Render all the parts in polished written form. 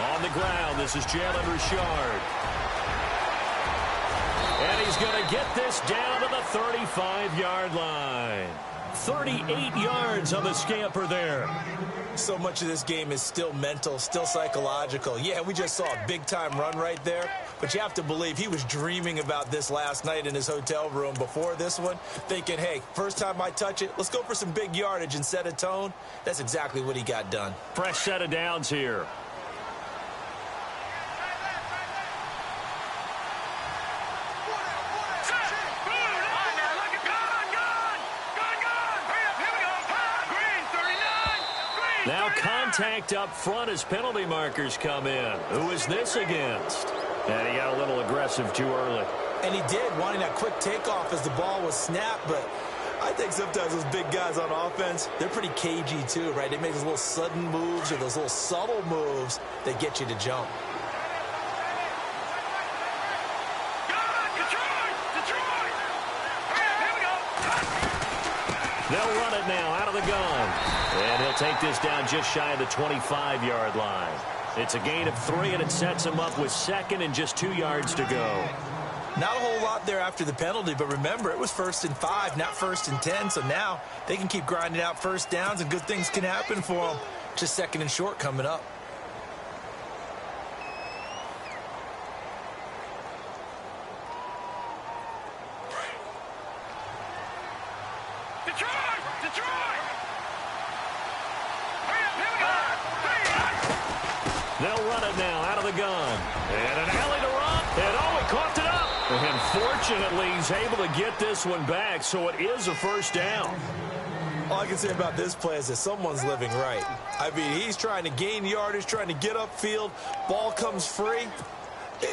On the ground, this is Jalen Richard. And he's going to get this down to the 35-yard line. 38 yards on the scamper there. So much of this game is still mental, still psychological. Yeah, we just saw a big-time run right there, but you have to believe he was dreaming about this last night in his hotel room before this one, thinking, hey, first time I touch it, let's go for some big yardage and set a tone. That's exactly what he got done. Fresh set of downs here. Now contact up front as penalty markers come in. Who is this against? And he got a little aggressive too early. And he did, wanting that quick takeoff as the ball was snapped, but I think sometimes those big guys on offense, they're pretty cagey too, right? They make those little sudden moves or those little subtle moves that get you to jump. They'll run it now out of the gun. And he'll take this down just shy of the 25-yard line. It's a gain of 3, and it sets him up with second and just 2 yards to go. Not a whole lot there after the penalty, but remember, it was 1st and 5, not 1st and 10, so now they can keep grinding out first downs, and good things can happen for them. Just 2nd and short coming up. They'll run it now out of the gun. And an alley to run. And he coughed it up. And fortunately, he's able to get this one back, so it is a first down. All I can say about this play is that someone's living right. I mean, he's trying to gain yardage, trying to get upfield. Ball comes free.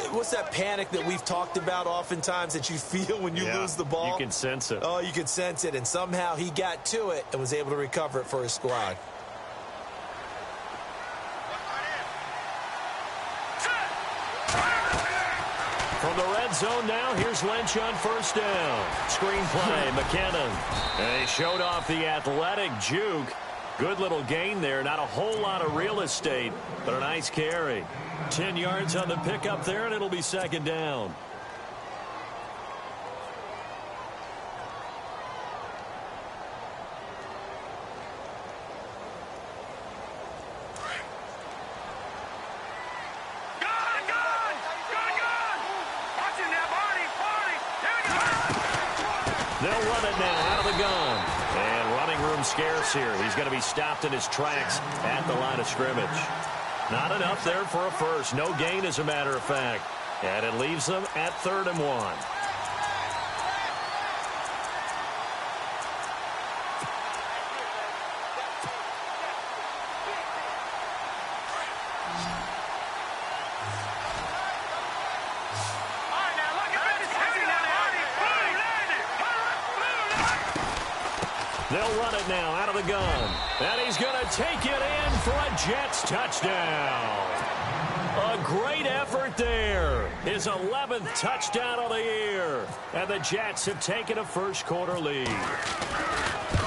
What's that panic that we've talked about oftentimes that you feel when you lose the ball? You can sense it. Oh, you can sense it. And somehow he got to it and was able to recover it for his squad. From the red zone now, here's Lynch on first down. Screen play, McKinnon. And he showed off the athletic juke. Good little gain there. Not a whole lot of real estate, but a nice carry. 10 yards on the pickup there, and it'll be second down. They'll run it now out of the gun. And running room scarce here. He's going to be stopped in his tracks at the line of scrimmage. Not enough there for a first. No gain, as a matter of fact. And it leaves them at 3rd and 1. They'll run it now out of the gun. And he's going to take it in for a Jets touchdown. A great effort there. His 11th touchdown of the year. And the Jets have taken a first-quarter lead.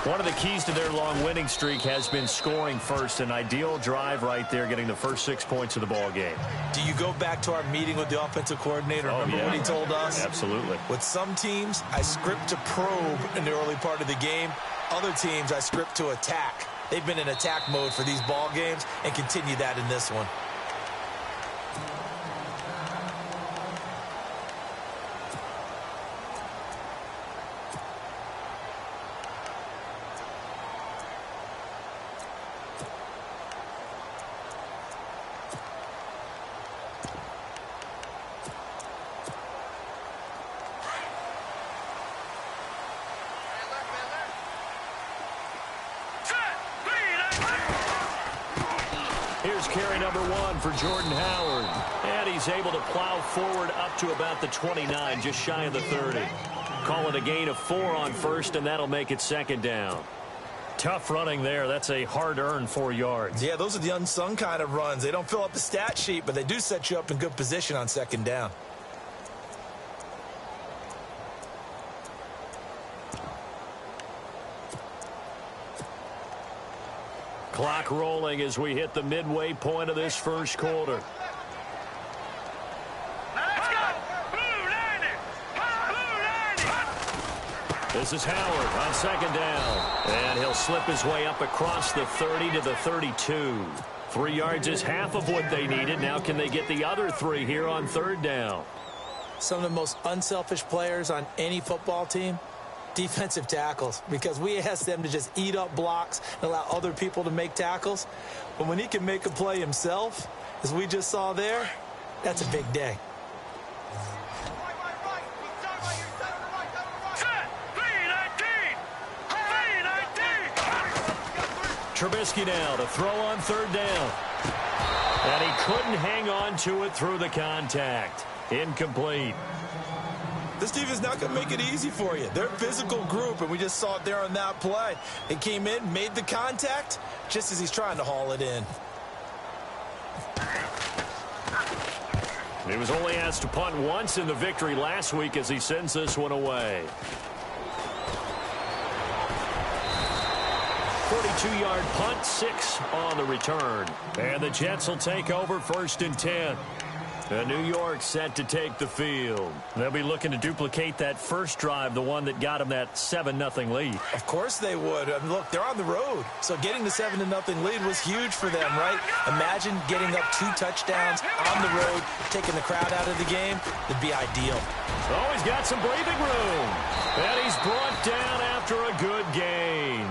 One of the keys to their long winning streak has been scoring first. An ideal drive right there, getting the first 6 points of the ball game. Do you go back to our meeting with the offensive coordinator? Remember what he told us? Absolutely. With some teams, I script to probe in the early part of the game. Other teams, I script to attack. They've been in attack mode for these ball games and continue that in this one. Here's carry number 1 for Jordan Howard. And he's able to plow forward up to about the 29, just shy of the 30. Call it a gain of 4 on first, and that'll make it second down. Tough running there. That's a hard-earned 4 yards. Yeah, those are the unsung kind of runs. They don't fill up the stat sheet, but they do set you up in good position on second down. Clock rolling as we hit the midway point of this first quarter. Let's go! Blue 90! Blue 90! This is Howard on second down. And he'll slip his way up across the 30 to the 32. 3 yards is half of what they needed. Now can they get the other 3 here on third down? Some of the most unselfish players on any football team, defensive tackles, because we ask them to just eat up blocks and allow other people to make tackles. But when he can make a play himself, as we just saw there, that's a big day. Trubisky now to throw on third down. And he couldn't hang on to it through the contact. Incomplete. This defense is not going to make it easy for you. They're a physical group, and we just saw it there on that play. It came in, made the contact, just as he's trying to haul it in. He was only asked to punt once in the victory last week as he sends this one away. 42-yard punt, 6 on the return. And the Jets will take over 1st and 10. And New York set to take the field. They'll be looking to duplicate that first drive, the one that got them that 7-0 lead. Of course they would. I mean, look, they're on the road. So getting the 7-0 lead was huge for them, right? Imagine getting up 2 touchdowns on the road, taking the crowd out of the game. It'd be ideal. Oh, he's got some breathing room. And he's brought down after a good gain.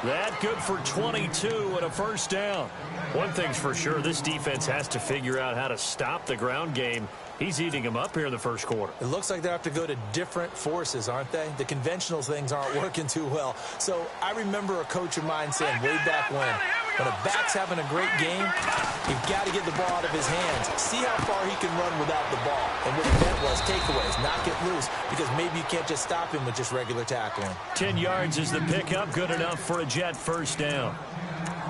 That good for 22 and a first down. One thing's for sure, this defense has to figure out how to stop the ground game. He's eating them up here in the first quarter. It looks like they have to go to different forces, aren't they? The conventional things aren't working too well. So I remember a coach of mine saying way back when a back's having a great game, you've got to get the ball out of his hands. See how far he can run without the ball. And what he meant was takeaways, knock it loose, because maybe you can't just stop him with just regular tackling. 10 yards is the pickup, good enough for a Jet first down.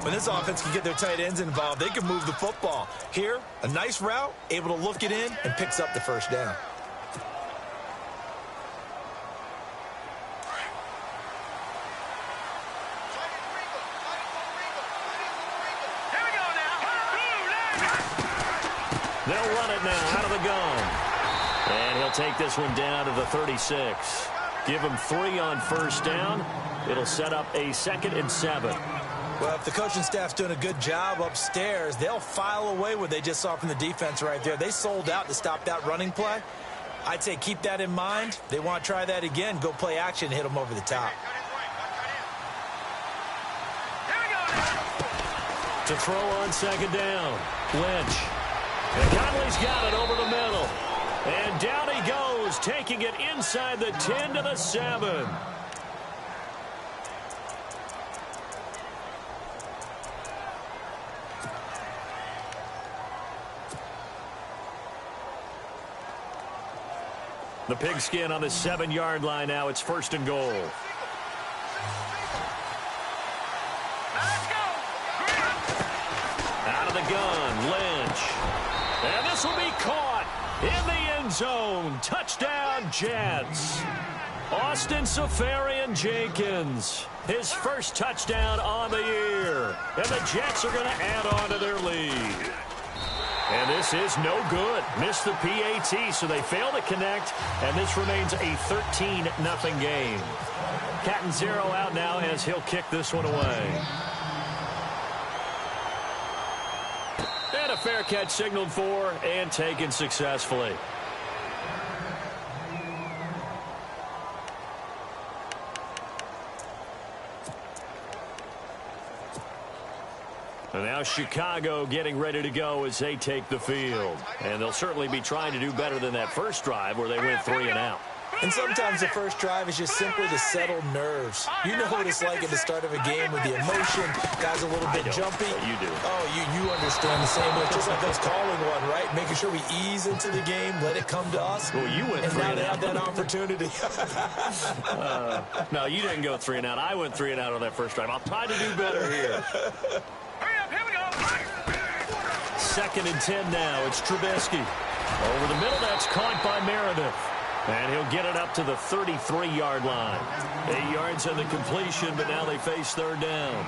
When this offense can get their tight ends involved, they can move the football. Here, a nice route, able to look it in, and picks up the first down. They'll run it now out of the gun. And he'll take this one down to the 36. Give him 3 on first down. It'll set up a 2nd and 7. Well, if the coaching staff's doing a good job upstairs, they'll file away what they just saw from the defense right there. They sold out to stop that running play. I'd say keep that in mind. They want to try that again. Go play action, hit them over the top. To throw on second down. Lynch. And Conley's got it over the middle. And down he goes, taking it inside the 10 to the 7. The pigskin on the 7-yard line now. It's 1st and goal. Out of the gun, Lynch. And this will be caught in the end zone. Touchdown, Jets. Austin Seferian-Jenkins, his first touchdown on the year. And the Jets are going to add on to their lead. And this is no good. Missed the PAT, so they fail to connect, and this remains a 13-0 game. Catanzaro out now as he'll kick this one away. And a fair catch signaled for and taken successfully. And now Chicago getting ready to go as they take the field. And they'll certainly be trying to do better than that first drive where they went 3 and out. And sometimes the first drive is just simply to settle nerves. You know what it's like at the start of a game with the emotion. Guys a little bit jumpy. You do. Oh, you understand the same way. Just like us calling one, right? Making sure we ease into the game, let it come to us. Well, you went 3 and out. And now they have that opportunity. No, you didn't go 3 and out. I went 3 and out on that first drive. I'll try to do better here. 2nd and 10 now. It's Trubisky. Over the middle, that's caught by Meredith. And he'll get it up to the 33-yard line. 8 yards on the completion, but now they face third down.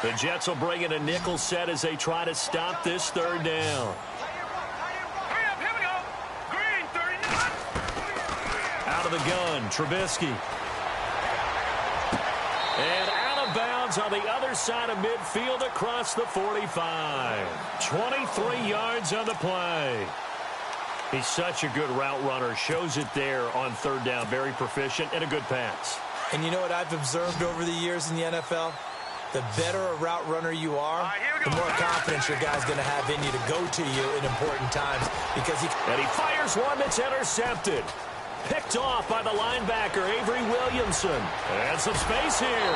The Jets will bring in a nickel set as they try to stop this third down. Hurry up, here we go. Green, 39. Out of the gun, Trubisky. And out of bounds on the other side of midfield across the 45. 23 yards on the play. He's such a good route runner. Shows it there on third down. Very proficient and a good pass. And you know what I've observed over the years in the NFL? The better a route runner you are, the more confidence your guy's going to have in you to go to you in important times. And he fires one that's intercepted. Picked off by the linebacker, Avery Williamson. And some space here.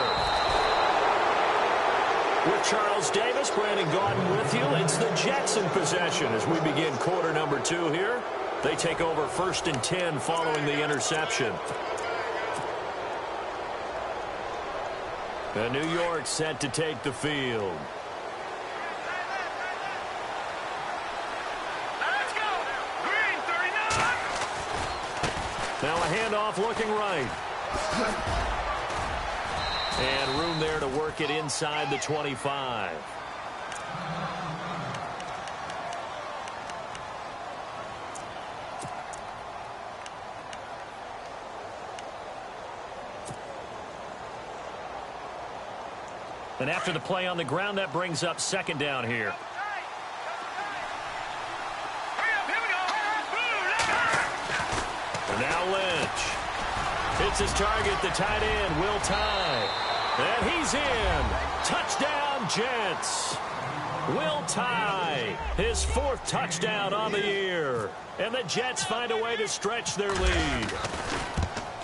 With Charles Davis, Brandon Gaudin with you. It's the Jets in possession as we begin quarter number 2 here. They take over 1st and 10 following the interception. And New York set to take the field. Let's go. Green, 39. Now a handoff looking right. And room there to work it inside the 25. And after the play on the ground, that brings up 2nd down here. Hurry up, here we go. Blue, And now Lynch. Hits his target, the tight end, Will Tye. And he's in. Touchdown, Jets. Will Tye, his 4th touchdown on the year. And the Jets find a way to stretch their lead.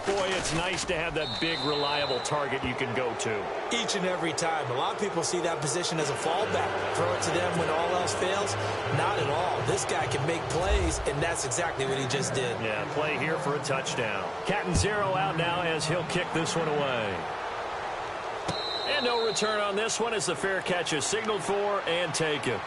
Boy, it's nice to have that big, reliable target you can go to. Each and every time. A lot of people see that position as a fallback. Throw it to them when all else fails. Not at all. This guy can make plays, and that's exactly what he just did. Yeah, play here for a touchdown. Cat and 0 out now as he'll kick this one away. And no return on this one as the fair catch is signaled for and taken.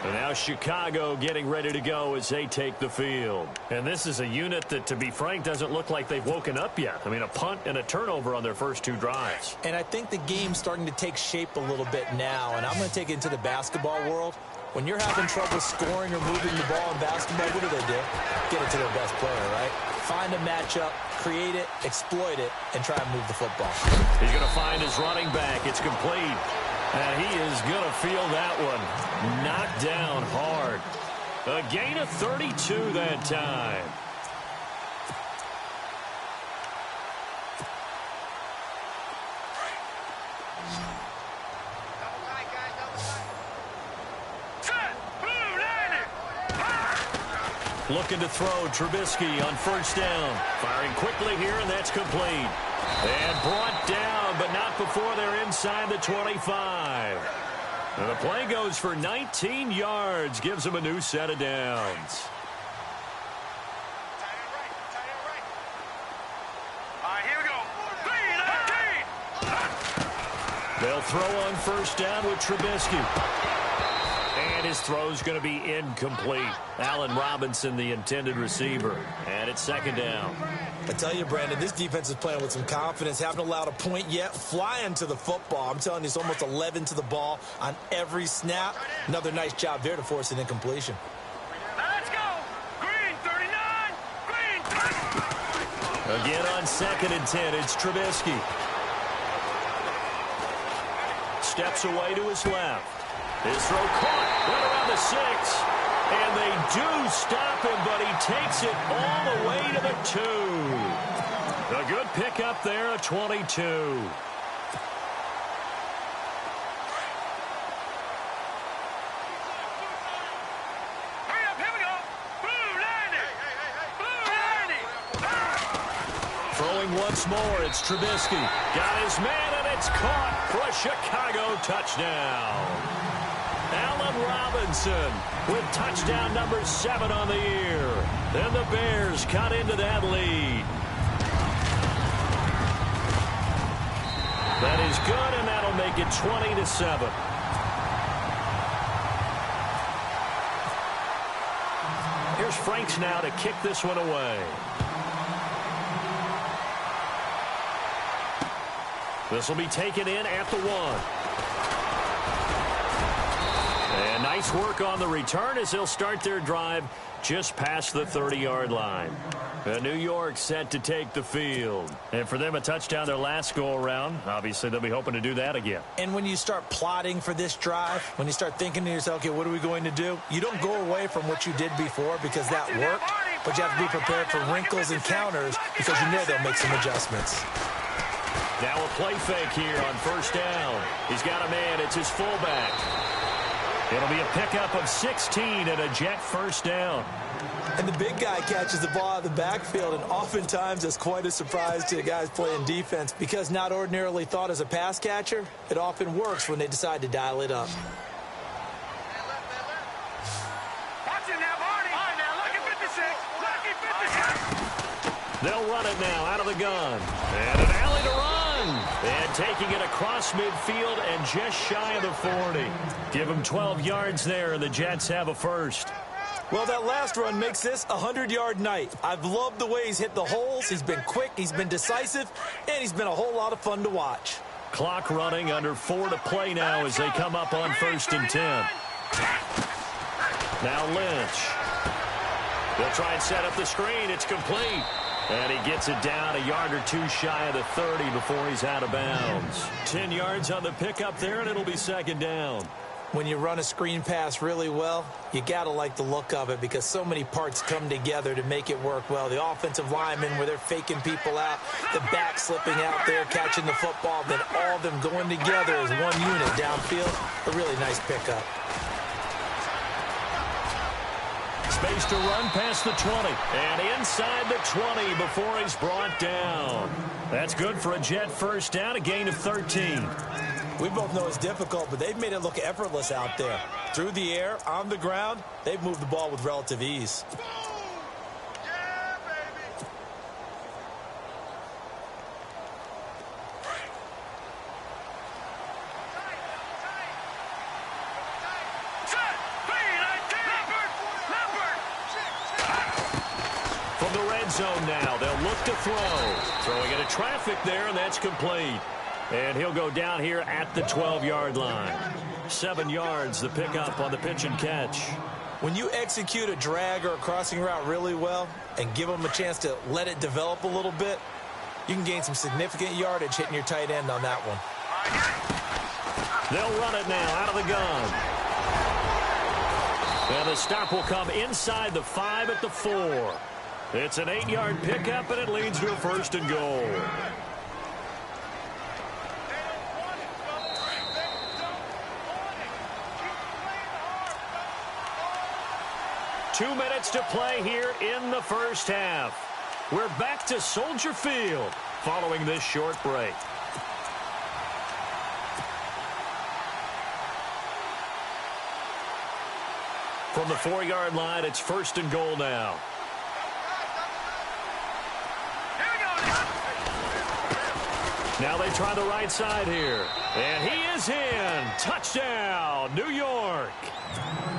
And now Chicago getting ready to go as they take the field. And this is a unit that, to be frank, doesn't look like they've woken up yet. I mean, a punt and a turnover on their first 2 drives. And I think the game's starting to take shape a little bit now, and I'm going to take it into the basketball world. When you're having trouble scoring or moving the ball in basketball, what do? Get it to their best player, right? Find a matchup, create it, exploit it, and try and move the football. He's going to find his running back. It's complete. And he is going to feel that one. Knocked down hard. A gain of 32 that time. Looking to throw, Trubisky on 1st down. Firing quickly here, and that's complete. And brought down, but not before they're inside the 25. And the play goes for 19 yards, gives them a new set of downs. Here we go. They'll throw on 1st down with Trubisky. And his throw's going to be incomplete. Allen Robinson, the intended receiver. And it's 2nd down. I tell you, Brandon, this defense is playing with some confidence. Haven't allowed a point yet. Flying to the football. I'm telling you, it's almost 11 to the ball on every snap. Another nice job there to force an incompletion. Let's go. Green, 39. Green, 30. Again on 2nd and 10, it's Trubisky. Steps away to his left. His throw caught right around the 6. And they do stop him, but he takes it all the way to the 2. A good pickup there, a 22. Hurry up, here we go. Blue, 90. Blue, 90. Throwing once more, it's Trubisky. Got his man, and it's caught for a Chicago touchdown. Allen Robinson with touchdown number 7 on the year. And the Bears cut into that lead. That is good, and that'll make it 20-7. Here's Franks now to kick this one away. This will be taken in at the 1. Nice work on the return as they'll start their drive just past the 30-yard line. New York set to take the field. And for them, a touchdown their last go-around. Obviously, they'll be hoping to do that again. And when you start plotting for this drive, when you start thinking to yourself, okay, what are we going to do? You don't go away from what you did before because that worked, but you have to be prepared for wrinkles and counters because you know they'll make some adjustments. Now a play fake here on first down. He's got a man. It's his fullback. It'll be a pickup of 16 and a Jet first down. And the big guy catches the ball out of the backfield, and oftentimes it's quite a surprise to the guys playing defense because not ordinarily thought as a pass catcher, it often works when they decide to dial it up. Watch it now, Barney. All right, now, lucky 56. Lucky 56. They'll run it now out of the gun. And an alley to run. And taking it across midfield and just shy of the 40. Give them 12 yards there, and the Jets have a first. Well, that last run makes this a 100-yard night. I've loved the way he's hit the holes. He's been quick, he's been decisive, and he's been a whole lot of fun to watch. Clock running, under 4 to play now as they come up on 1st and 10. Now Lynch. They'll try and set up the screen. It's complete. And he gets it down a yard or two shy of the 30 before he's out of bounds. 10 yards on the pickup there, and it'll be 2nd down. When you run a screen pass really well, you got to like the look of it because so many parts come together to make it work well. The offensive linemen where they're faking people out, the back slipping out there, catching the football, then all of them going together as one unit downfield. A really nice pickup. Space to run past the 20 and inside the 20 before he's brought down. That's good for a Jet first down, a gain of 13. We both know it's difficult, but they've made it look effortless out there. Through the air, on the ground, they've moved the ball with relative ease. Yeah, baby. Set. From the red zone now, they'll look to throw. Throwing into traffic there, and that's complete. And he'll go down here at the 12-yard line. 7 yards, the pickup on the pitch and catch. When you execute a drag or a crossing route really well and give them a chance to let it develop a little bit, you can gain some significant yardage hitting your tight end on that one. They'll run it now out of the gun. And the stop will come inside the 5 at the 4. It's an 8-yard pickup, and it leads to a 1st and goal. Two minutes to play here in the first half. We're back to Soldier Field following this short break. From the 4-yard line, it's 1st and goal now. Now they try the right side here. And he is in. Touchdown, New York.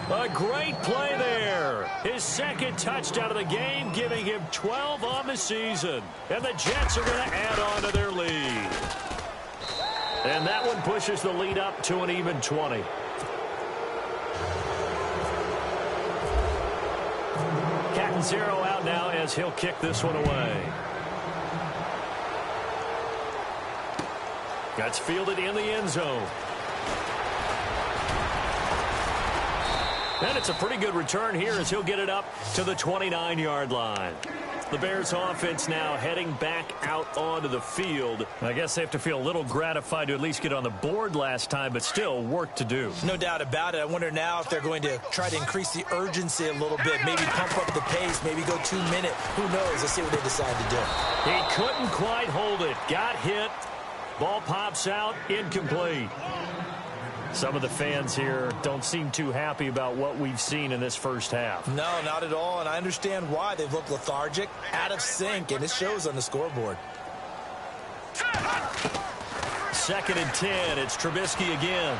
A great play there. His 2nd touchdown of the game, giving him 12 on the season. And the Jets are going to add on to their lead. And that one pushes the lead up to an even 20. Catanzaro out now as he'll kick this one away. That's fielded in the end zone. And it's a pretty good return here as he'll get it up to the 29-yard line. The Bears offense now heading back out onto the field. I guess they have to feel a little gratified to at least get on the board last time, but still work to do. No doubt about it. I wonder now if they're going to try to increase the urgency a little bit, maybe pump up the pace, maybe go 2 minute. Who knows? Let's see what they decide to do. He couldn't quite hold it. Got hit. Ball pops out. Incomplete. Some of the fans here don't seem too happy about what we've seen in this first half. No, not at all, and I understand why. They've looked lethargic, out of sync, and it shows on the scoreboard. 2nd and 10. It's Trubisky again.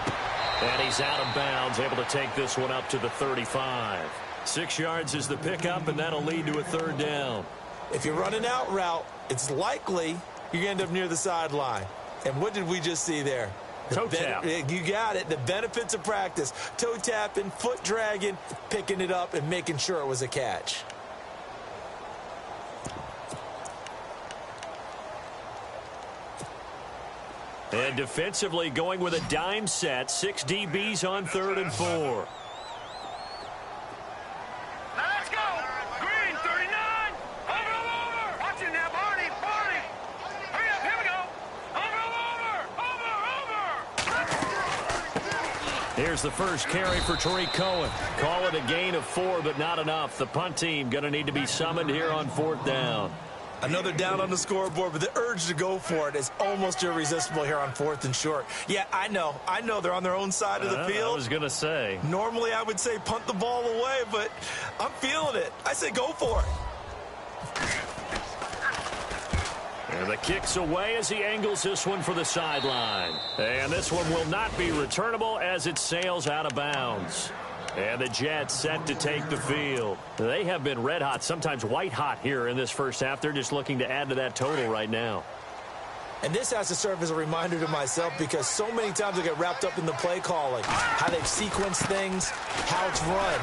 And he's out of bounds, able to take this one up to the 35. 6 yards is the pickup, and that'll lead to a 3rd down. If you run an out route, it's likely you're going to end up near the sideline. And what did we just see there? Toe tap. You got it. The benefits of practice. Toe tapping, foot dragging, picking it up, and making sure it was a catch. And defensively going with a dime set. 6 DBs on 3rd and 4. Let's go. Green, 39. Over. Watching now, Barney. Hurry up, here we go. Over. Here's the first carry for Tariq Cohen. Call it a gain of 4, but not enough. The punt team going to need to be summoned here on 4th down. Another down on the scoreboard, but the urge to go for it is almost irresistible here on 4th and short. Yeah, I know they're on their own side of the field. I was going to say. Normally I would say punt the ball away, but I'm feeling it. I say go for it. And the kick's away as he angles this one for the sideline. And this one will not be returnable as it sails out of bounds. And the Jets set to take the field. They have been red hot, sometimes white hot here in this first half. They're just looking to add to that total right now. And this has to serve as a reminder to myself because so many times I get wrapped up in the play calling, how they've sequenced things, how it's run.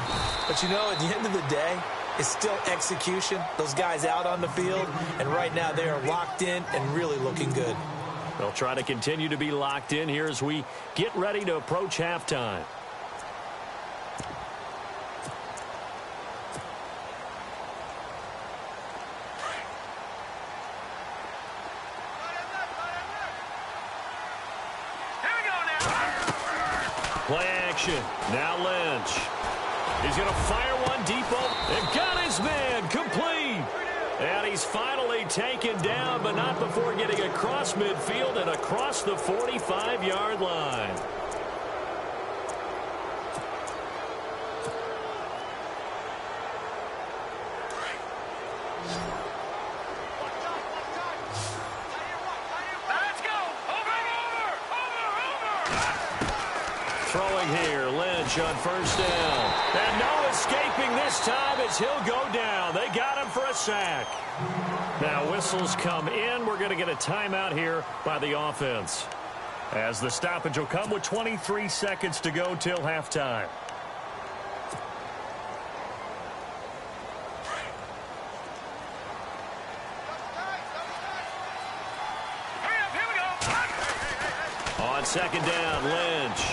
But, you know, at the end of the day, it's still execution. Those guys out on the field, and right now they are locked in and really looking good. They'll try to continue to be locked in here as we get ready to approach halftime. Play action. Now Lynch. He's going to fire one deep over. And got his man complete. And he's finally taken down, but not before getting across midfield and across the 45-yard line. Throwing here, Lynch on 1st down. And no escaping this time as he'll go down. They got him for a sack. Now whistles come in. We're going to get a timeout here by the offense. As the stoppage will come with 23 seconds to go till halftime. On 2nd down, Lynch.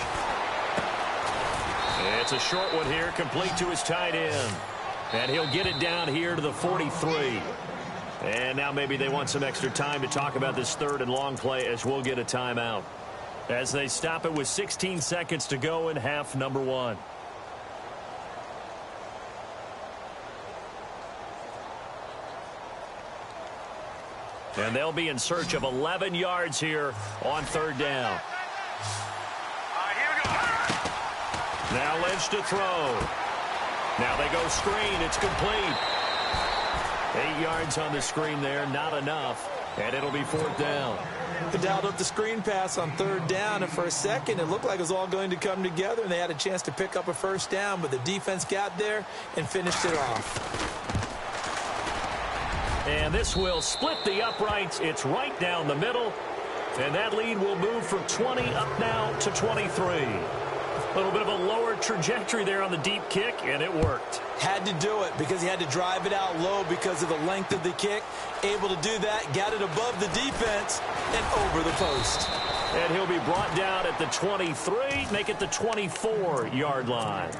It's a short one here, complete to his tight end. And he'll get it down here to the 43. And now maybe they want some extra time to talk about this 3rd and long play as we'll get a timeout. As they stop it with 16 seconds to go in half number 1. And they'll be in search of 11 yards here on 3rd down. Now Lynch to throw. Now they go screen. It's complete. 8 yards on the screen there. Not enough. And it'll be 4th down. They dialed up the screen pass on 3rd down, and for a second it looked like it was all going to come together, and they had a chance to pick up a 1st down, but the defense got there and finished it off. And this will split the uprights. It's right down the middle. And that lead will move from 20 up now to 23. A little bit of a lower trajectory there on the deep kick, and it worked. Had to do it because he had to drive it out low because of the length of the kick. Able to do that, got it above the defense and over the post. And he'll be brought down at the 23, make it the 24-yard line.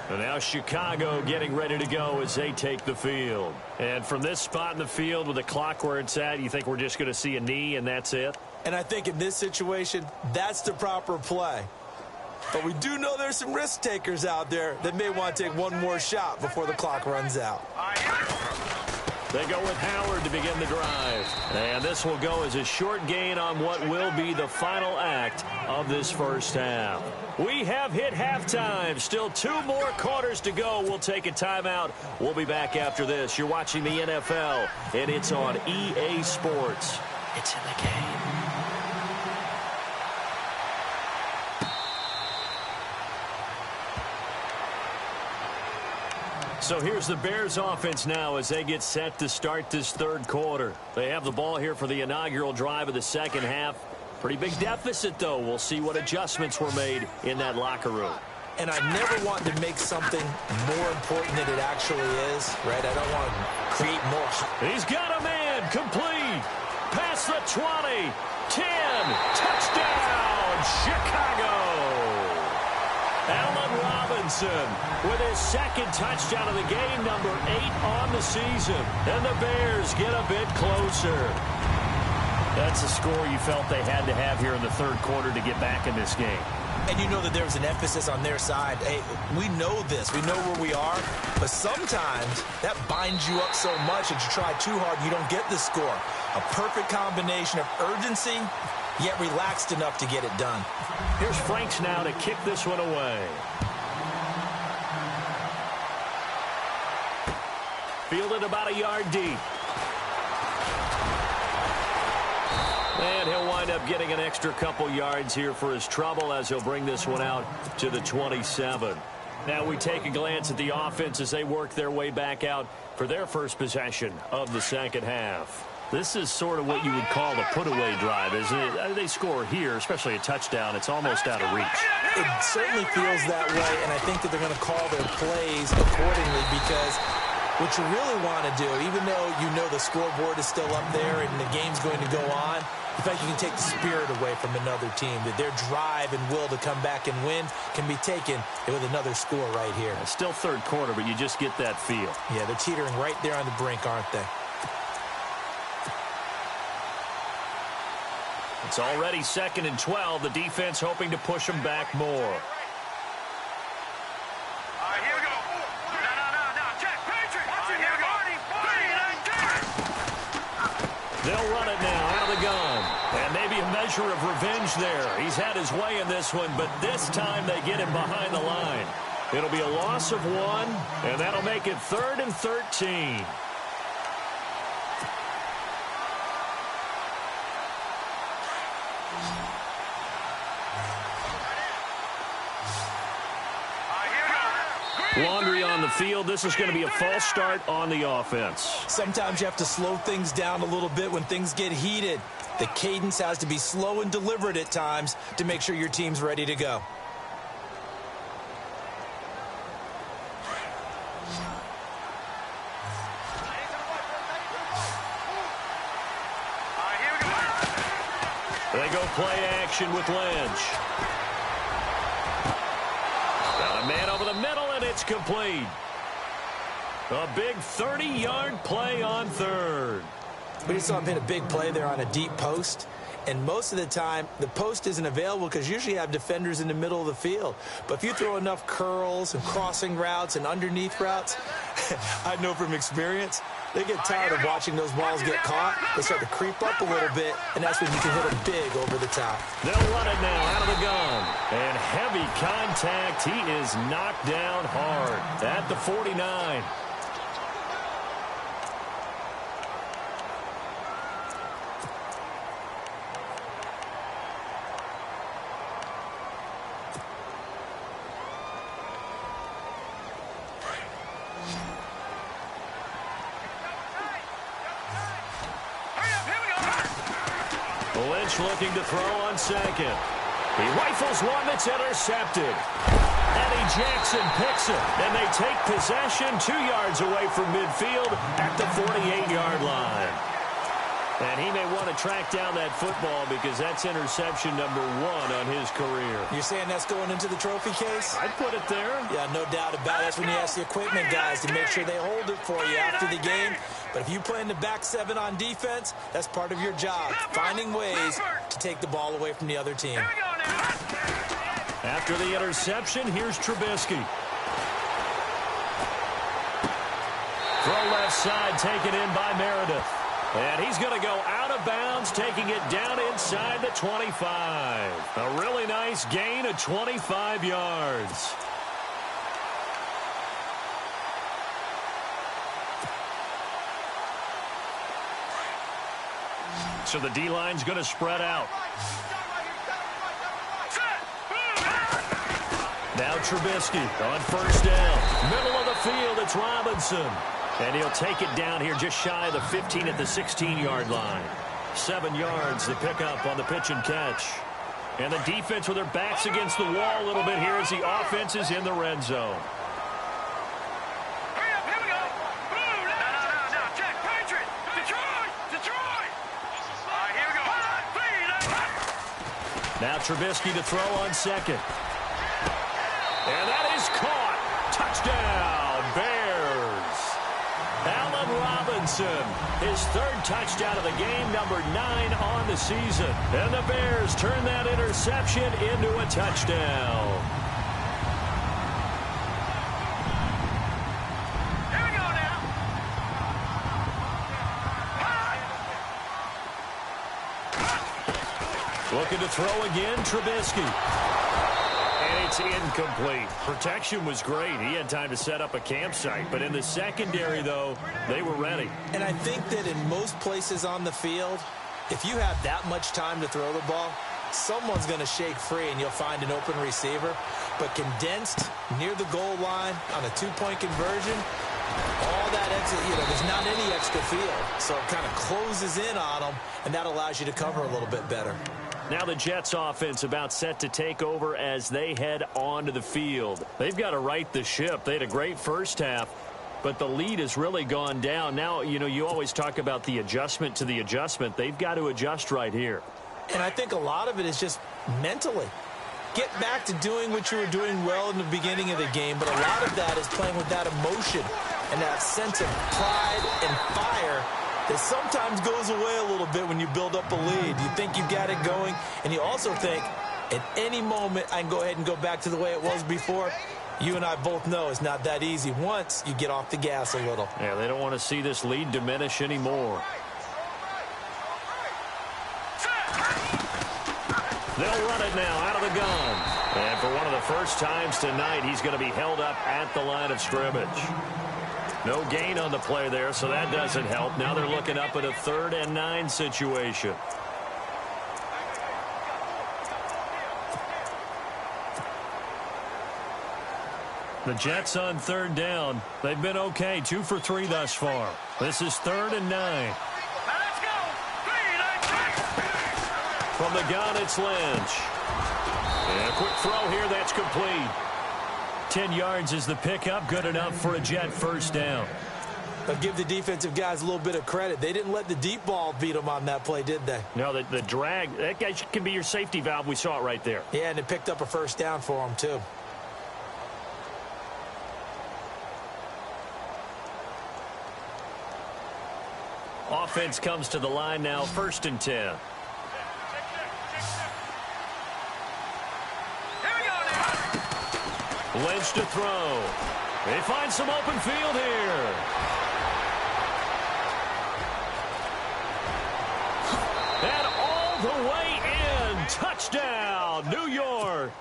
And now Chicago getting ready to go as they take the field. And from this spot in the field with the clock where it's at, you think we're just going to see a knee and that's it? And I think in this situation, that's the proper play. But we do know there's some risk takers out there that may want to take one more shot before the clock runs out. They go with Howard to begin the drive. And this will go as a short gain on what will be the final act of this first half. We have hit halftime. Still 2 more quarters to go. We'll take a timeout. We'll be back after this. You're watching the NFL, and it's on EA Sports. It's in the game. So here's the Bears offense now as they get set to start this 3rd quarter. They have the ball here for the inaugural drive of the 2nd half. Pretty big deficit, though. We'll see what adjustments were made in that locker room. And I never want to make something more important than it actually is, right? I don't want to create more. He's got a man, complete. Past the 20, 10, touchdown, Chicago. Allen Robinson with his second touchdown of the game, number 8 on the season. And the Bears get a bit closer. That's a score you felt they had to have here in the third quarter to get back in this game. And you know that there's an emphasis on their side. Hey, we know this. We know where we are. But sometimes that binds you up so much that you try too hard and you don't get the score. A perfect combination of urgency, yet relaxed enough to get it done. Here's Franks now to kick this one away. Fielded about a yard deep. And he'll wind up getting an extra couple yards here for his trouble as he'll bring this one out to the 27. Now we take a glance at the offense as they work their way back out for their first possession of the second half. This is sort of what you would call a put-away drive, isn't it? They score here, especially a touchdown. It's almost out of reach. It certainly feels that way, and I think that they're going to call their plays accordingly because what you really want to do, even though you know the scoreboard is still up there and the game's going to go on, in fact, you can take the spirit away from another team, that their drive and will to come back and win can be taken with another score right here. It's still third quarter, but you just get that feel. Yeah, they're teetering right there on the brink, aren't they? It's already 2nd and 12. The defense hoping to push them back more. They'll run it now out of the gun. And maybe a measure of revenge there. He's had his way in this one, but this time they get him behind the line. It'll be a loss of 1, and that'll make it 3rd and 13. Laundry on the field. This is going to be a false start on the offense. Sometimes you have to slow things down a little bit when things get heated. The cadence has to be slow and deliberate at times to make sure your team's ready to go. They go play action with Lynch. Got a man over the middle, and it's complete. A big 30-yard play on third. We just saw him hit a big play there on a deep post. And most of the time, the post isn't available because usually you have defenders in the middle of the field. But if you throw enough curls and crossing routes and underneath routes, I know from experience, they get tired of watching those balls get caught. They start to creep up a little bit, and that's when you can hit them big over the top. They'll run it now out of the gun. And heavy contact. He is knocked down hard at the 49. Lynch looking to throw on second. He rifles one that's intercepted. Eddie Jackson picks it, and they take possession 2 yards away from midfield at the 48-yard line. And he may want to track down that football because that's interception number 1 on his career. You're saying that's going into the trophy case? I'd put it there. Yeah, no doubt about it. That's when you ask the equipment guys to make sure they hold it for you after the game. But if you play in the back 7 on defense, that's part of your job, finding ways to take the ball away from the other team. After the interception, here's Trubisky. Throw left side, taken in by Meredith. And he's going to go out of bounds, taking it down inside the 25. A really nice gain of 25 yards. So the D-line's going to spread out. Now Trubisky on first down. Middle of the field, it's Robinson. And he'll take it down here just shy of the 15 at the 16-yard line. 7 yards, the pickup on the pitch and catch. And the defense with their backs against the wall a little bit here as the offense is in the red zone. Hurry up, here we go. Boom. No. Check. Patriot. Detroit. All right, here we go. 3, 9. Now Trubisky to throw on second. And that is caught. Touchdown, Bears. Allen Robinson, his 3rd touchdown of the game, number 9 on the season. And the Bears turn that interception into a touchdown. Here we go now. Looking to throw again, Trubisky. And it's incomplete. Protection was great. He had time to set up a campsite. But in the secondary, though, they were ready. And I think that in most places on the field, if you have that much time to throw the ball, someone's going to shake free and you'll find an open receiver. But condensed near the goal line on a 2-point conversion, all that extra, there's not any extra field. So it kind of closes in on them, and that allows you to cover a little bit better. Now the Jets offense about set to take over as they head onto the field. They've got to right the ship. They had a great first half, but the lead has really gone down. Now, you always talk about the adjustment to the adjustment. They've got to adjust right here. And I think a lot of it is just mentally. Get back to doing what you were doing well in the beginning of the game, but a lot of that is playing with that emotion and that sense of pride and fire that sometimes goes away a little bit when you build up a lead. You think you got it going, and you also think at any moment I can go ahead and go back to the way it was before. You and I both know it's not that easy once you get off the gas a little. Yeah, they don't want to see this lead diminish anymore. They'll run it now out of the gun. And for one of the first times tonight, he's going to be held up at the line of scrimmage. No gain on the play there, so that doesn't help. Now they're looking up at a 3rd and 9 situation. The Jets on 3rd down. They've been okay, 2 for 3 thus far. This is 3rd and 9. Now let's go. 3, 9, 6. From the gun, it's Lynch. And a quick throw here, that's complete. 10 yards is the pickup, good enough for a Jet first down. But give the defensive guys a little bit of credit. They didn't let the deep ball beat them on that play, did they? No, the drag, that guy can be your safety valve. We saw it right there. Yeah, and it picked up a first down for them, too. Offense comes to the line now, 1st and 10. Lynch to throw. They find some open field here. And all the way in. Touchdown, New York.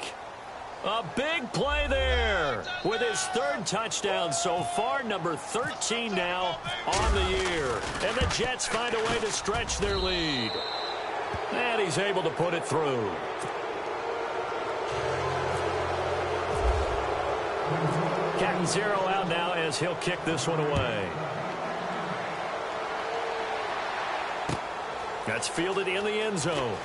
A big play there with his 3rd touchdown so far, number 13 now on the year. And the Jets find a way to stretch their lead. And he's able to put it through. Captain Zero out now as he'll kick this one away. That's fielded in the end zone.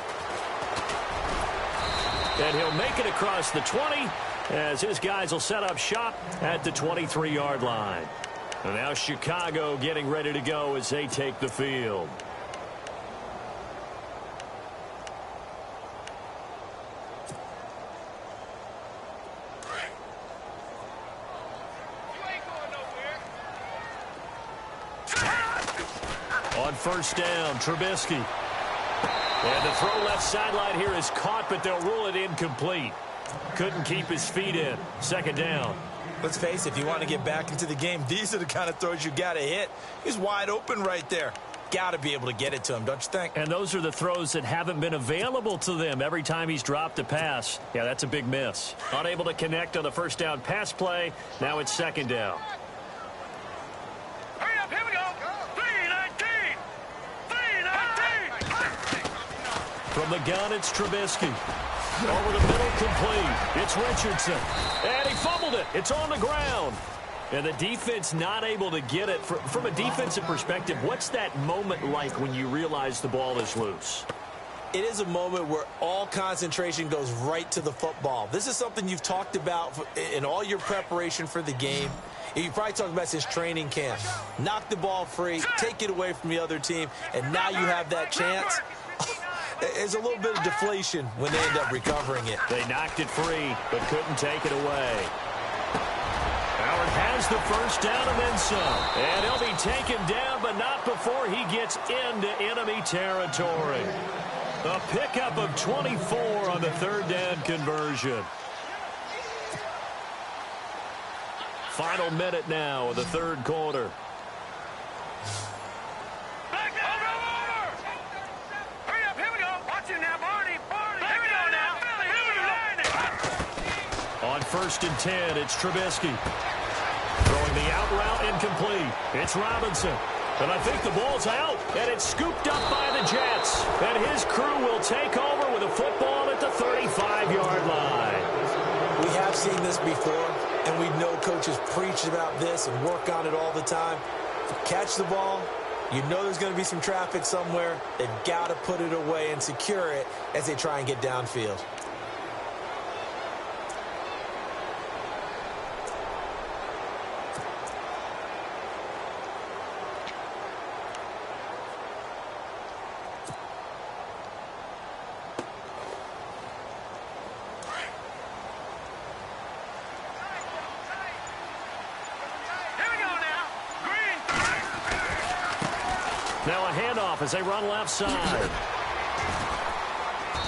And he'll make it across the 20 as his guys will set up shop at the 23-yard line. And now Chicago getting ready to go as they take the field. On 1st down, Trubisky. And the throw left sideline here is caught, but they'll rule it incomplete. Couldn't keep his feet in. 2nd down. Let's face it, if you want to get back into the game, these are the kind of throws you got to hit. He's wide open right there. Got to be able to get it to him, don't you think? And those are the throws that haven't been available to them every time he's dropped a pass. Yeah, that's a big miss. Unable to connect on the 1st down pass play. Now it's 2nd down. Hurry up, here we go. 3-19. 3-19. From the gun, it's Trubisky. Over the middle, complete. It's Richardson. And he fumbled it. It's on the ground. And the defense not able to get it. From a defensive perspective, what's that moment like when you realize the ball is loose? It is a moment where all concentration goes right to the football. This is something you've talked about in all your preparation for the game. You probably talked about since training camp. Knock the ball free, take it away from the other team, and now you have that chance. There's a little bit of deflation when they end up recovering it. They knocked it free, but couldn't take it away. Howard has the first down and then some. And he'll be taken down, but not before he gets into enemy territory. A pickup of 24 on the third down conversion. Final minute now of the third quarter. Hurry up, here we go. Watch it now, Barney. Here we go now. On 1st and 10, it's Trubisky. Throwing the out route incomplete. It's Robinson. And I think the ball's out, and it's scooped up by the Jets. And his crew will take over with a football at the 35-yard line. We have seen this before, and we know coaches preach about this and work on it all the time. Catch the ball. You know there's going to be some traffic somewhere. They've got to put it away and secure it as they try and get downfield. Now a handoff as they run left side.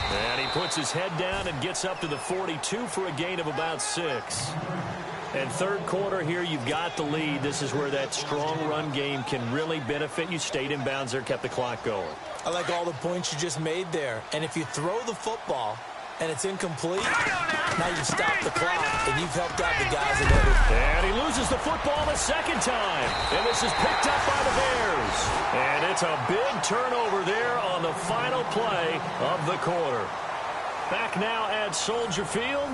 And he puts his head down and gets up to the 42 for a gain of about 6. And third quarter here, you've got the lead. This is where that strong run game can really benefit you. Stayed in bounds there, kept the clock going. I like all the points you just made there. And if you throw the football and it's incomplete, now you've stopped the clock and you've helped out the guys in other. And he loses the football a second time. And this is picked up by the Bears. And it's a big turnover there on the final play of the quarter. Back now at Soldier Field.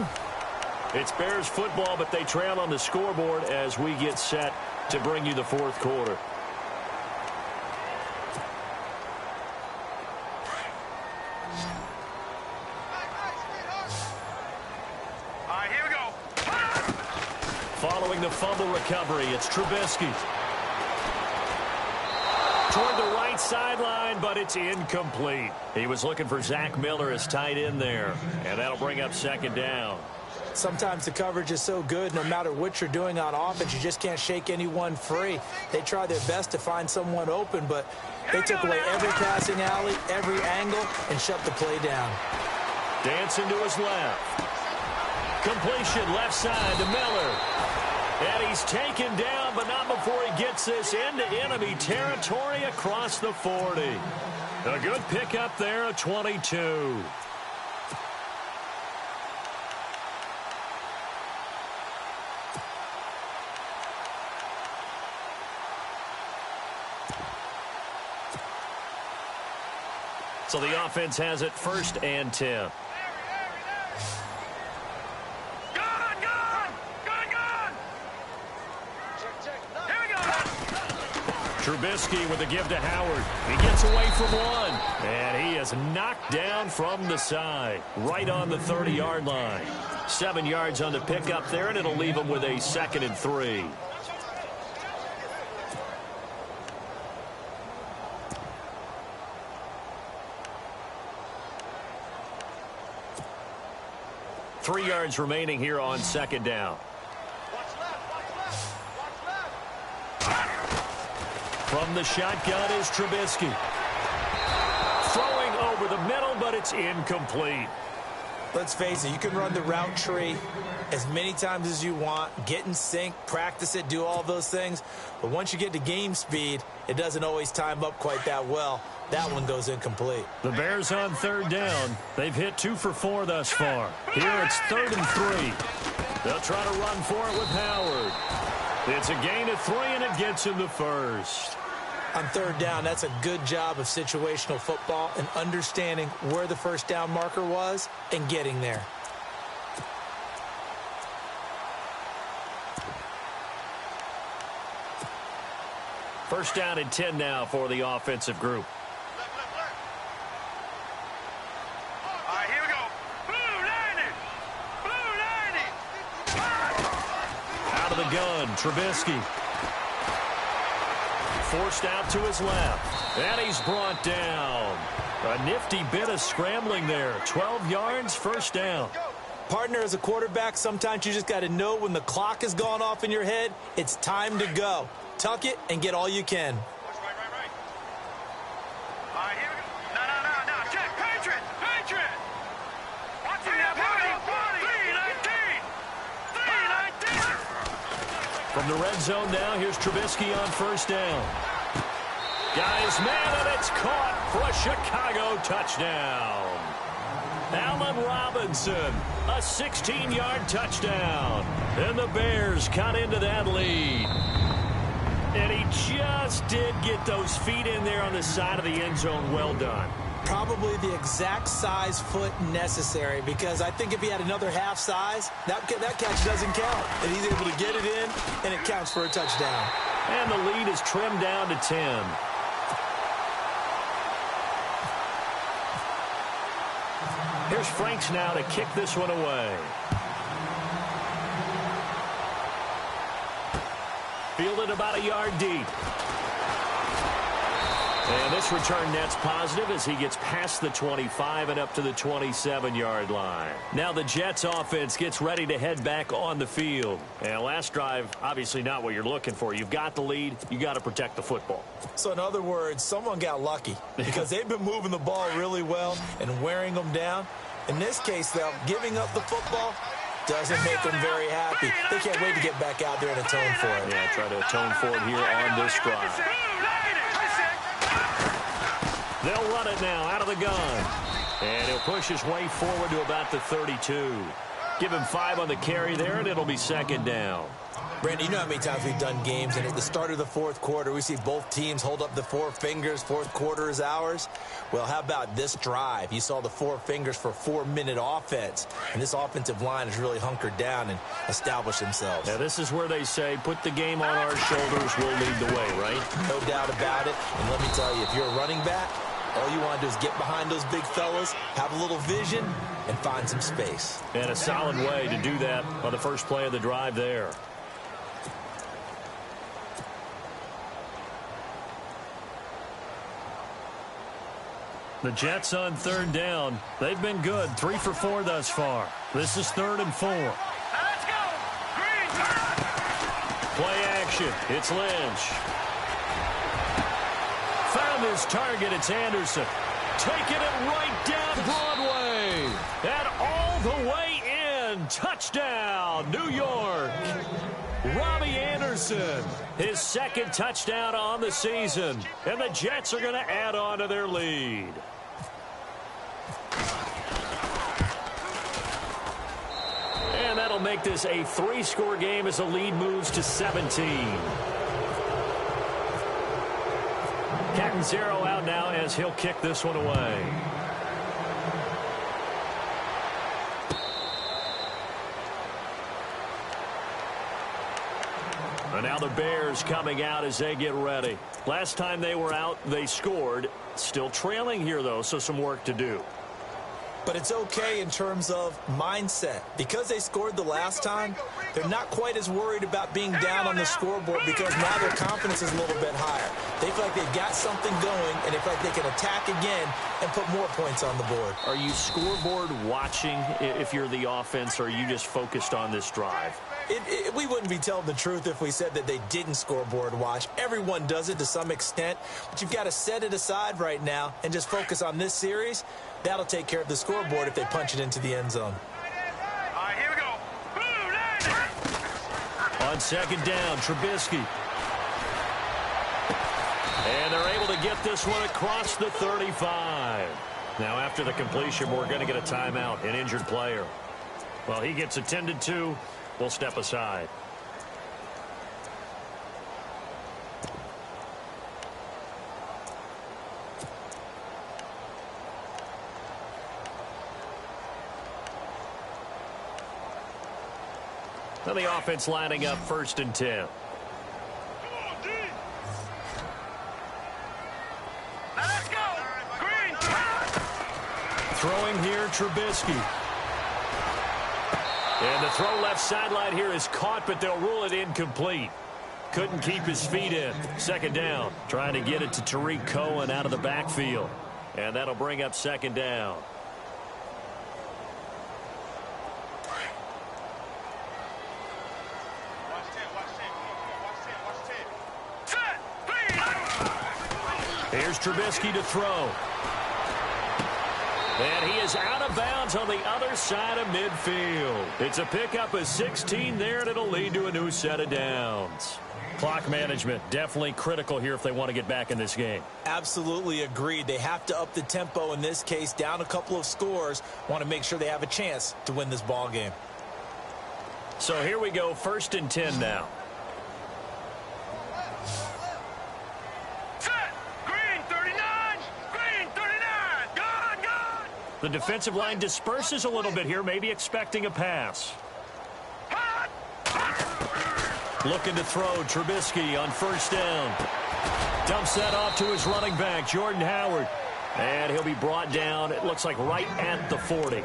It's Bears football, but they trail on the scoreboard as we get set to bring you the fourth quarter. Following the fumble recovery, it's Trubisky. Toward the right sideline, but it's incomplete. He was looking for Zach Miller as tight end there, and that'll bring up second down. Sometimes the coverage is so good, no matter what you're doing on offense, you just can't shake anyone free. They try their best to find someone open, but they took away every passing alley, every angle, and shut the play down. Dancing to his left. Completion left side to Miller. And he's taken down, but not before he gets this into enemy territory across the 40. A good pickup there at 22. So the offense has it 1st and 10. Trubisky with a give to Howard. He gets away from one. And he is knocked down from the side. Right on the 30-yard line. 7 yards on the pickup there, and it'll leave him with a 2nd and 3. Three yards remaining here on 2nd down. From the shotgun is Trubisky. Throwing over the middle, but it's incomplete. Let's face it, you can run the route tree as many times as you want, get in sync, practice it, do all those things. But once you get to game speed, it doesn't always time up quite that well. That one goes incomplete. The Bears on 3rd down. They've hit 2 for 4 thus far. Here it's 3rd and 3. They'll try to run for it with Howard. It's a gain of 3, and it gets him the first. On 3rd down, that's a good job of situational football and understanding where the first down marker was and getting there. First down and 10 now for the offensive group. All right, here we go. Blue 90. Blue 90. Out of the gun, Trubisky. Forced out to his left. And he's brought down. A nifty bit of scrambling there. 12 yards, first down. Partner, as a quarterback, sometimes you just got to know when the clock has gone off in your head, it's time to go. Tuck it and get all you can. Right. All right, here we go. No. Check. Patriot. Watch it now, party. 319. From the red zone now, here's Trubisky on first down. Guys, man, and it's caught for a Chicago touchdown. Allen Robinson, a 16-yard touchdown. And the Bears cut into that lead. And he just did get those feet in there on the side of the end zone. Well done. Probably the exact size foot necessary, because I think if he had another half size, that catch doesn't count. And he's able to get it in, and it counts for a touchdown. And the lead is trimmed down to 10. Here's Franks now to kick this one away. Fielded about a yard deep. And this return net's positive as he gets past the 25 and up to the 27-yard line. Now the Jets offense gets ready to head back on the field. And last drive, obviously not what you're looking for. You've got the lead. You got to protect the football. So in other words, someone got lucky, because they've been moving the ball really well and wearing them down. In this case, though, giving up the football doesn't make them very happy. They can't wait to get back out there and atone for it. Yeah, try to atone for it here on this drive. They'll run it now out of the gun. And he'll push his way forward to about the 32. Give him 5 on the carry there, and it'll be second down. Brandon, you know how many times we've done games, and at the start of the fourth quarter, we see both teams hold up the 4 fingers, fourth quarter is ours. Well, how about this drive? You saw the 4 fingers for 4-minute offense, and this offensive line has really hunkered down and established themselves. Now, this is where they say, put the game on our shoulders, we'll lead the way, right? No doubt about it, and let me tell you, if you're a running back, all you want to do is get behind those big fellas, have a little vision, and find some space. And a solid way to do that on the first play of the drive there. The Jets on third down. They've been good. 3 for 4 thus far. This is 3rd and 4. Let's go. Green. Play action. It's Lynch. Found his target. It's Anderson. Taking it right down Broadway. And all the way in. Touchdown, New York. Robbie Anderson, his 2nd touchdown on the season. And the Jets are going to add on to their lead. And that'll make this a 3-score game as the lead moves to 17. Catanzaro out now as he'll kick this one away. And now the Bears coming out as they get ready. Last time they were out, they scored. Still trailing here, though, so some work to do. But it's okay in terms of mindset. Because they scored the last time, they're not quite as worried about being down on the scoreboard, because now their confidence is a little bit higher. They feel like they've got something going, and they feel like they can attack again and put more points on the board. Are you scoreboard watching if you're the offense, or are you just focused on this drive? We wouldn't be telling the truth if we said that they didn't scoreboard watch. Everyone does it to some extent, but you've got to set it aside right now and just focus on this series. That'll take care of the scoreboard if they punch it into the end zone. All right, here we go. Blue 90. On second down, Trubisky. And they're able to get this one across the 35. Now, after the completion, we're going to get a timeout, an injured player. Well, he gets attended to. We'll step aside. Now the offense lining up 1st and 10. Throwing here, Trubisky. And the throw left sideline here is caught, but they'll rule it incomplete. Couldn't keep his feet in. Second down. Trying to get it to Tariq Cohen out of the backfield. And that'll bring up second down. Here's Trubisky to throw. And he is out of bounds on the other side of midfield. It's a pickup of 16 there, and it'll lead to a new set of downs. Clock management, definitely critical here if they want to get back in this game. Absolutely agreed. They have to up the tempo in this case, down a couple of scores. Want to make sure they have a chance to win this ball game. So here we go, 1st and 10 now. The defensive line disperses a little bit here, maybe expecting a pass. Looking to throw, Trubisky on 1st down. Dumps that off to his running back, Jordan Howard. And he'll be brought down, it looks like right at the 40.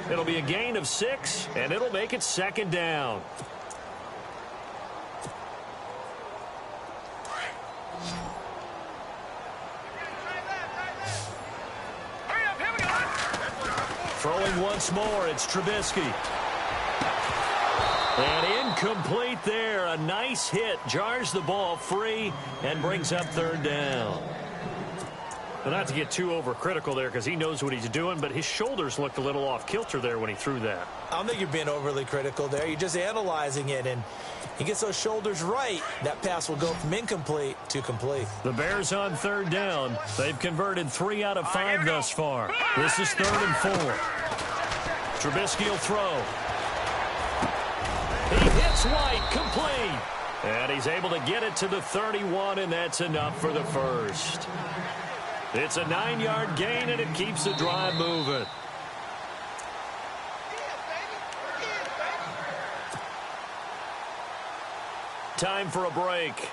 It'll be a gain of 6, and it'll make it 2nd down. Throwing once more, it's Trubisky. And incomplete there. A nice hit. Jars the ball free and brings up 3rd down. Well, not to get too overcritical there because he knows what he's doing, but his shoulders looked a little off kilter there when he threw that. I don't think you're being overly critical there. You're just analyzing it, and he gets those shoulders right. That pass will go from incomplete to complete. The Bears on 3rd down. They've converted 3 out of 5 thus far. This is 3rd and 4. Trubisky will throw. He hits White, complete. And he's able to get it to the 31, and that's enough for the first. It's a 9-yard gain, and it keeps the drive moving. Time for a break.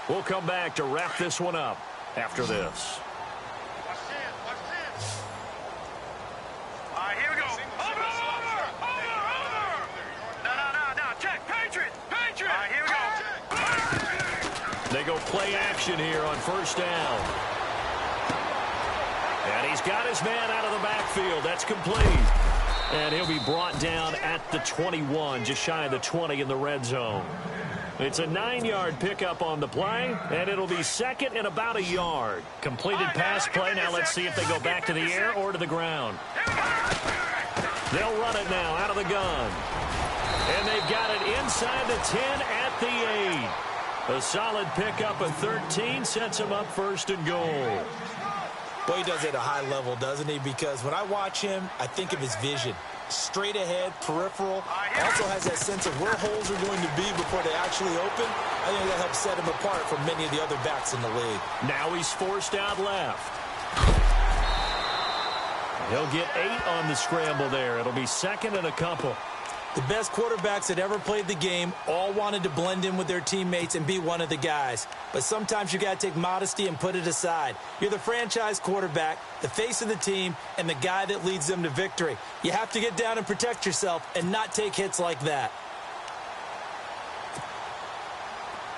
We'll come back to wrap this one up after this. All right, here we go. Over. No. Check. Patriot. All right, here we go. They go play action here on 1st down. And he's got his man out of the backfield. That's complete. And he'll be brought down at the 21, just shy of the 20 in the red zone. It's a 9-yard pickup on the play, and it'll be 2nd and about a yard. Completed pass play. Now let's see if they go back to the air or to the ground. They'll run it now out of the gun. And they've got it inside the 10 at the 8. A solid pickup of 13 sets them up 1st and goal. Boy, he does it at a high level, doesn't he? Because when I watch him, I think of his vision. Straight ahead, peripheral. Also has that sense of where holes are going to be before they actually open. I think that helps set him apart from many of the other backs in the league. Now he's forced out left. He'll get 8 on the scramble there. It'll be 2nd and a couple. The best quarterbacks that ever played the game all wanted to blend in with their teammates and be one of the guys. But sometimes you got to take modesty and put it aside. You're the franchise quarterback, the face of the team, and the guy that leads them to victory. You have to get down and protect yourself and not take hits like that.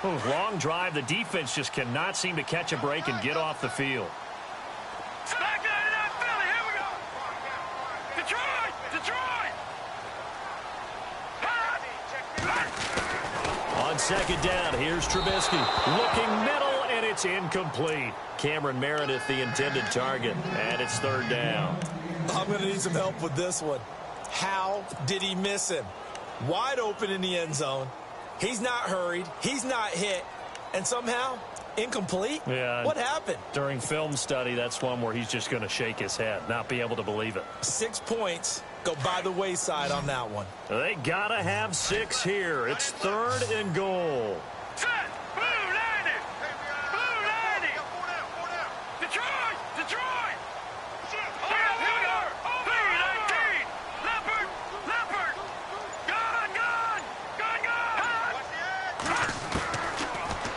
Long drive. The defense just cannot seem to catch a break and get off the field. On 2nd down, here's Trubisky. Looking middle, and it's incomplete. Cameron Meredith, the intended target, and it's 3rd down. I'm going to need some help with this one. How did he miss him? Wide open in the end zone. He's not hurried. He's not hit. And somehow, incomplete? Yeah. What happened? During film study, that's one where he's just going to shake his head, not be able to believe it. 6 points go by the wayside on that one. They got to have 6 here. It's 3rd and goal. Set. Blue 90. Blue 90. Detroit. Here we go. Blue 19. Leopard. Gun.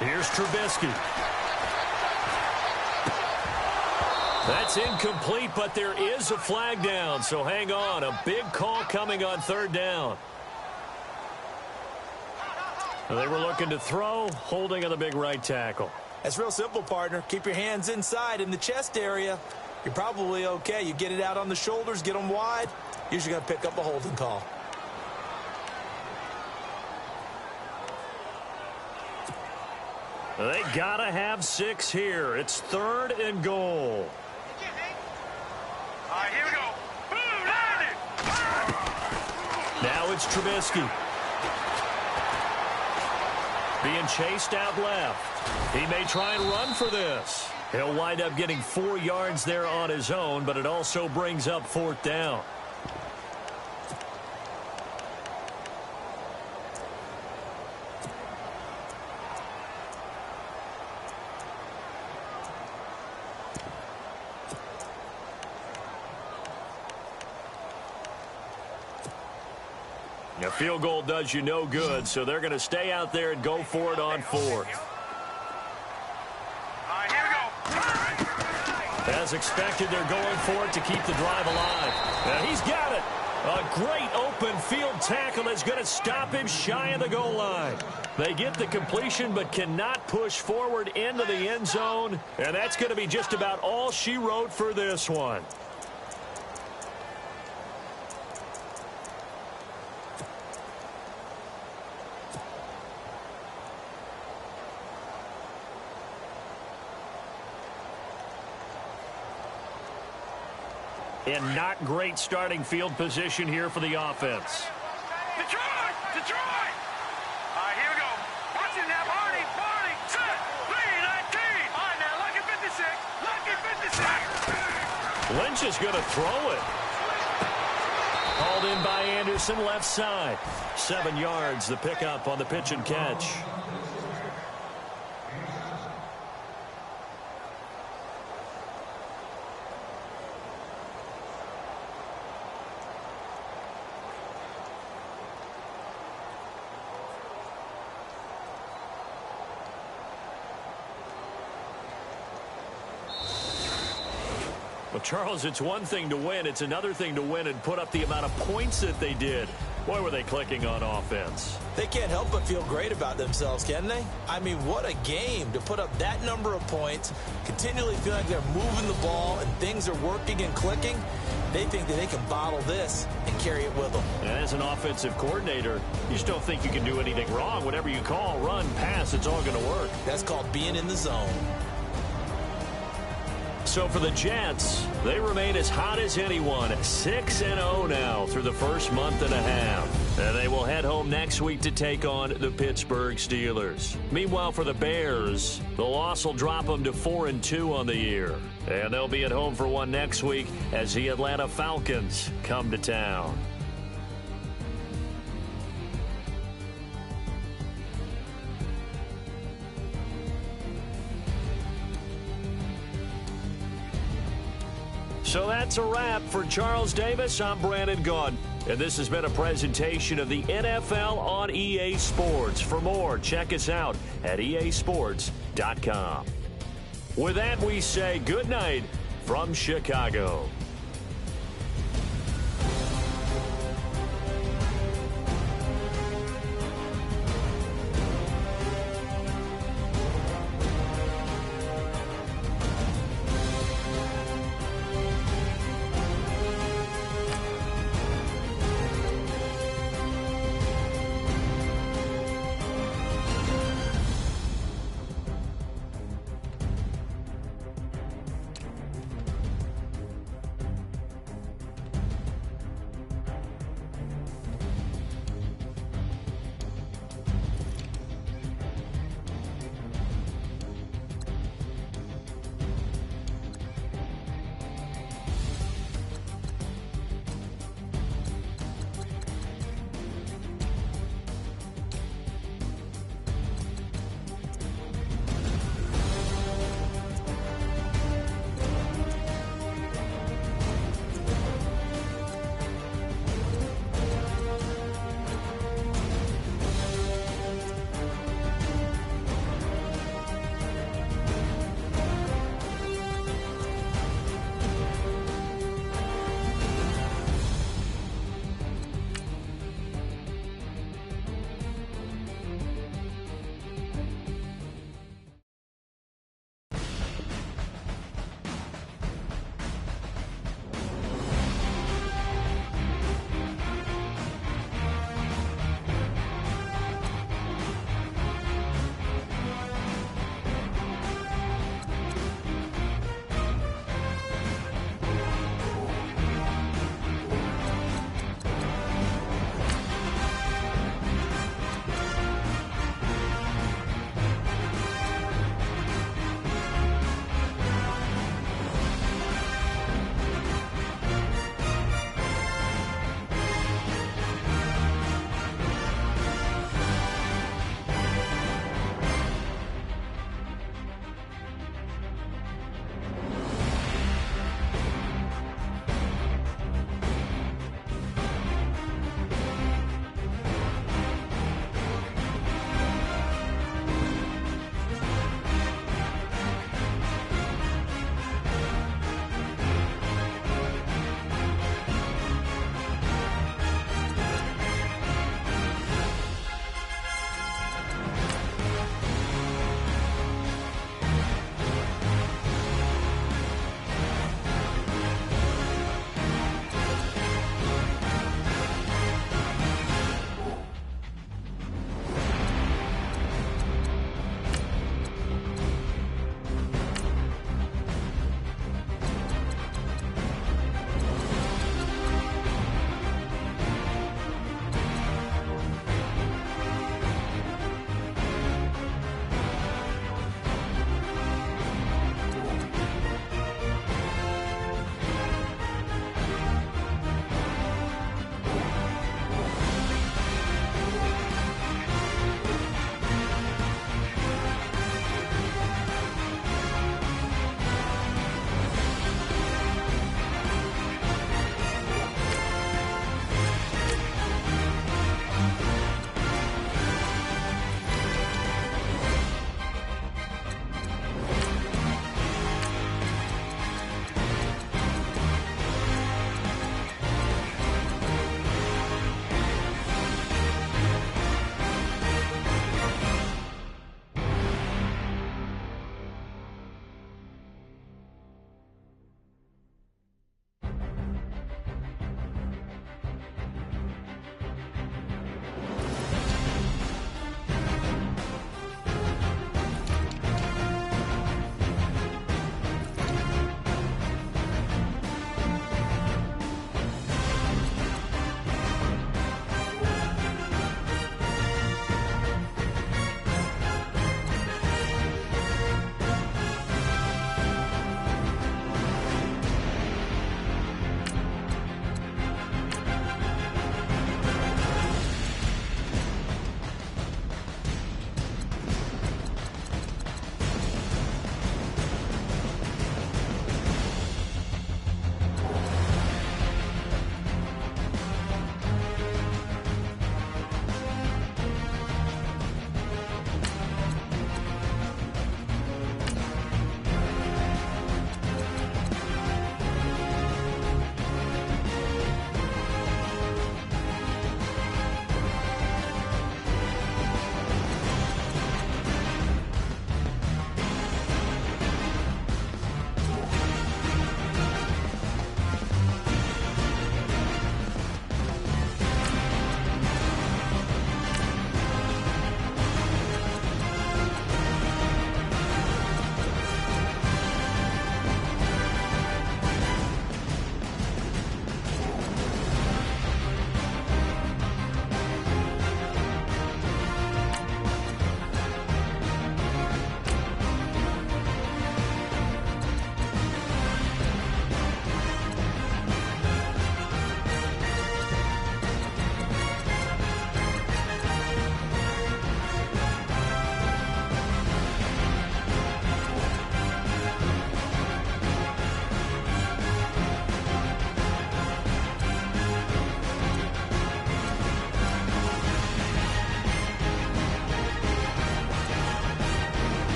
Here's Trubisky. That's incomplete, but there is a flag down, so hang on. A big call coming on third down. They were looking to throw, holding on the big right tackle. That's real simple, partner. Keep your hands inside in the chest area. You're probably okay. You get it out on the shoulders, get them wide. Usually going to pick up a holding call. They got to have 6 here. It's 3rd and goal. All right, here we go. Boom, landed. Now it's Trubisky. Being chased out left. He may try and run for this. He'll wind up getting 4 yards there on his own, but it also brings up 4th down. A field goal does you no good, so they're going to stay out there and go for it on 4th. All right, here we go. As expected, they're going for it to keep the drive alive. And he's got it. A great open field tackle is going to stop him shy of the goal line. They get the completion but cannot push forward into the end zone. And that's going to be just about all she wrote for this one. And not great starting field position here for the offense. Detroit! Detroit! All right, here we go. Watch it now, Barney. Barney, set. 3-19. All right, now, lucky 56. Lucky 56. Lynch is going to throw it. Called in by Anderson, left side. 7 yards, the pickup on the pitch and catch. Well, Charles, it's one thing to win. It's another thing to win and put up the amount of points that they did. Boy, were they clicking on offense. They can't help but feel great about themselves, can they? I mean, what a game to put up that number of points, continually feel like they're moving the ball and things are working and clicking. They think that they can bottle this and carry it with them. And as an offensive coordinator, you just don't think you can do anything wrong. Whatever you call, run, pass, it's all going to work. That's called being in the zone. So for the Jets, they remain as hot as anyone, 6-0 now through the first month and a half. And they will head home next week to take on the Pittsburgh Steelers. Meanwhile, for the Bears, the loss will drop them to 4-2 on the year. And they'll be at home for one next week as the Atlanta Falcons come to town. So that's a wrap. For Charles Davis, I'm Brandon Gaudin. And this has been a presentation of the NFL on EA Sports. For more, check us out at easports.com. With that, we say good night from Chicago.